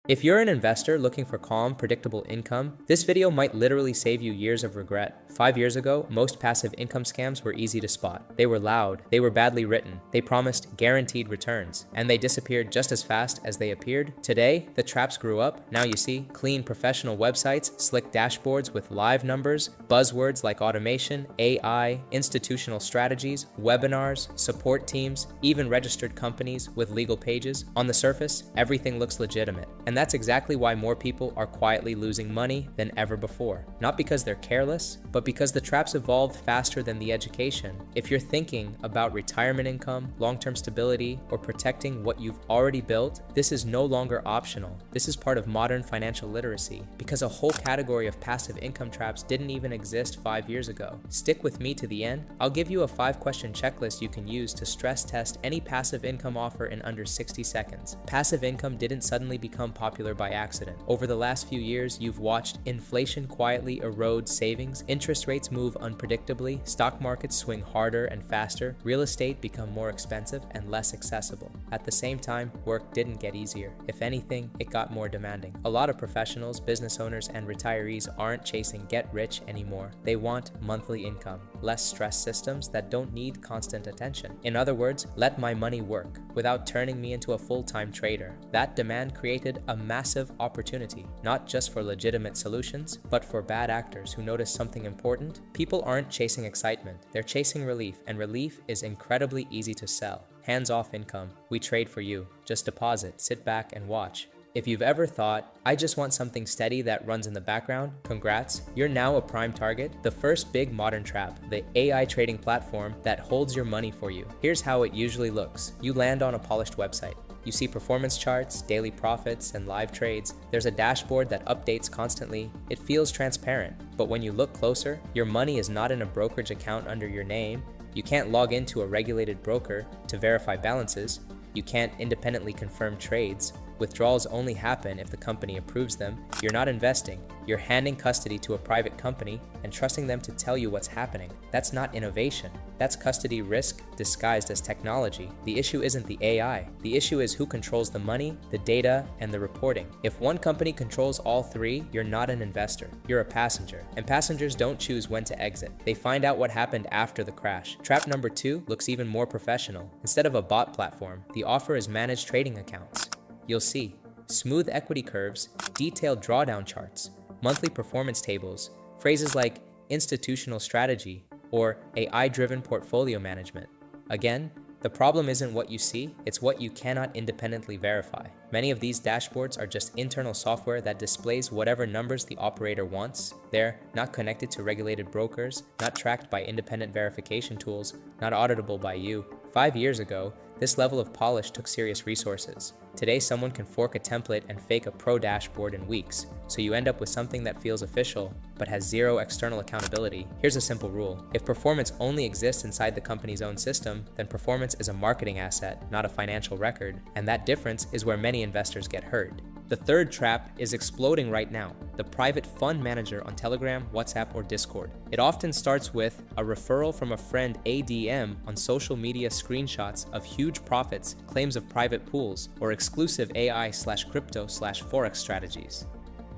If you're an investor looking for calm, predictable income, this video might literally save you years of regret. 5 years ago, most passive income scams were easy to spot. They were loud, they were badly written, they promised guaranteed returns, and they disappeared just as fast as they appeared. Today, the traps grew up. Now you see clean professional websites, slick dashboards with live numbers, buzzwords like automation, AI, institutional strategies, webinars, support teams, even registered companies with legal pages. On the surface, everything looks legitimate. And that's exactly why more people are quietly losing money than ever before. Not because they're careless, but because the traps evolved faster than the education. If you're thinking about retirement income, long-term stability, or protecting what you've already built, this is no longer optional. This is part of modern financial literacy, because a whole category of passive income traps didn't even exist 5 years ago. Stick with me to the end. I'll give you a 5-question checklist you can use to stress test any passive income offer in under 60 seconds. Passive income didn't suddenly become popular by accident. Over the last few years, you've watched inflation quietly erode savings, interest rates move unpredictably, stock markets swing harder and faster, real estate become more expensive and less accessible. At the same time, work didn't get easier. If anything, it got more demanding. A lot of professionals, business owners, and retirees aren't chasing get rich anymore. They want monthly income, less stress systems that don't need constant attention. In other words, let my money work without turning me into a full-time trader. That demand created a massive opportunity, not just for legitimate solutions, but for bad actors who notice something important. People aren't chasing excitement, they're chasing relief, and relief is incredibly easy to sell. Hands-off income. We trade for you. Just deposit, sit back, and watch. If you've ever thought, I just want something steady that runs in the background, congrats, you're now a prime target. The first big modern trap, the AI trading platform that holds your money for you. Here's how it usually looks. You land on a polished website. You see performance charts, daily profits, and live trades. There's a dashboard that updates constantly. It feels transparent, but when you look closer, your money is not in a brokerage account under your name. You can't log into a regulated broker to verify balances. You can't independently confirm trades. Withdrawals only happen if the company approves them. You're not investing. You're handing custody to a private company and trusting them to tell you what's happening. That's not innovation. That's custody risk disguised as technology. The issue isn't the AI. The issue is who controls the money, the data, and the reporting. If one company controls all three, you're not an investor. You're a passenger. And passengers don't choose when to exit. They find out what happened after the crash. Trap number 2 looks even more professional. Instead of a bot platform, the offer is managed trading accounts. You'll see smooth equity curves, detailed drawdown charts, monthly performance tables, phrases like institutional strategy or AI-driven portfolio management. Again, the problem isn't what you see, it's what you cannot independently verify. Many of these dashboards are just internal software that displays whatever numbers the operator wants. They're not connected to regulated brokers, not tracked by independent verification tools, not auditable by you. 5 years ago, this level of polish took serious resources. Today, someone can fork a template and fake a pro dashboard in weeks, so you end up with something that feels official, but has zero external accountability. Here's a simple rule. If performance only exists inside the company's own system, then performance is a marketing asset, not a financial record, and that difference is where many investors get hurt. The third trap is exploding right now, the private fund manager on Telegram, WhatsApp, or Discord. It often starts with a referral from a friend ADM on social media, screenshots of huge profits, claims of private pools, or exclusive AI/crypto/forex strategies.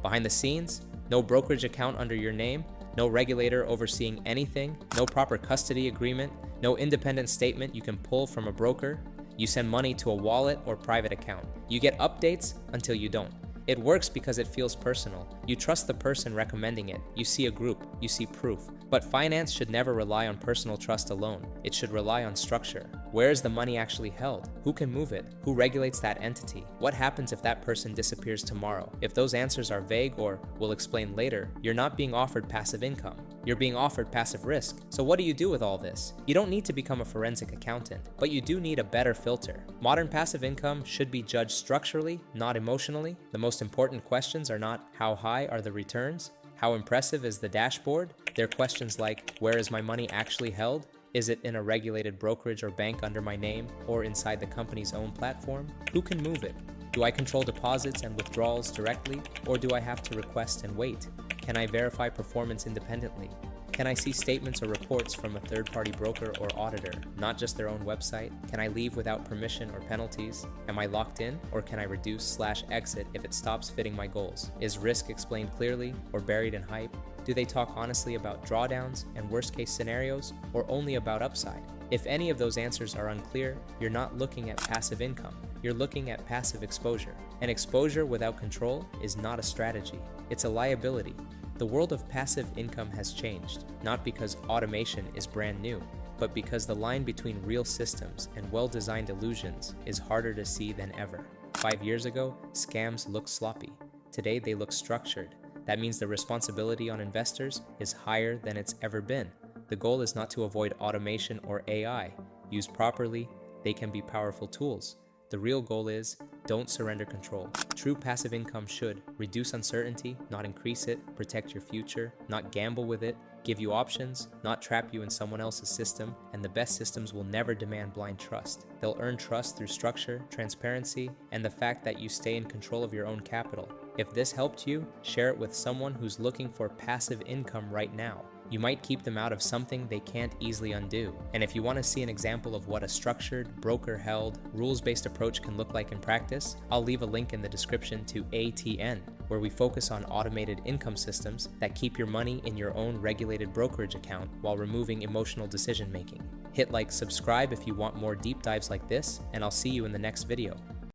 Behind the scenes, no brokerage account under your name, no regulator overseeing anything, no proper custody agreement, no independent statement you can pull from a broker. You send money to a wallet or private account. You get updates until you don't. It works because it feels personal. You trust the person recommending it. You see a group. You see proof. But finance should never rely on personal trust alone. It should rely on structure. Where is the money actually held? Who can move it? Who regulates that entity? What happens if that person disappears tomorrow? If those answers are vague or we'll explain later, you're not being offered passive income. You're being offered passive risk. So what do you do with all this? You don't need to become a forensic accountant, but you do need a better filter. Modern passive income should be judged structurally, not emotionally. The most important questions are not how high are the returns, how impressive is the dashboard. They're questions like, where is my money actually held? Is it in a regulated brokerage or bank under my name or inside the company's own platform? Who can move it? Do I control deposits and withdrawals directly, or do I have to request and wait? Can I verify performance independently? Can I see statements or reports from a third-party broker or auditor, not just their own website? Can I leave without permission or penalties? Am I locked in, or can I reduce/exit if it stops fitting my goals? Is risk explained clearly or buried in hype? Do they talk honestly about drawdowns and worst-case scenarios, or only about upside? If any of those answers are unclear, you're not looking at passive income. You're looking at passive exposure. And exposure without control is not a strategy. It's a liability. The world of passive income has changed, not because automation is brand new, but because the line between real systems and well-designed illusions is harder to see than ever. 5 years ago, scams looked sloppy. Today, they look structured. That means the responsibility on investors is higher than it's ever been. The goal is not to avoid automation or AI. Used properly, they can be powerful tools. The real goal is, don't surrender control. True passive income should reduce uncertainty, not increase it, protect your future, not gamble with it, give you options, not trap you in someone else's system, and the best systems will never demand blind trust. They'll earn trust through structure, transparency, and the fact that you stay in control of your own capital. If this helped you, share it with someone who's looking for passive income right now. You might keep them out of something they can't easily undo. And if you want to see an example of what a structured, broker-held, rules-based approach can look like in practice, I'll leave a link in the description to ATN, where we focus on automated income systems that keep your money in your own regulated brokerage account while removing emotional decision-making. Hit like, subscribe if you want more deep dives like this, and I'll see you in the next video.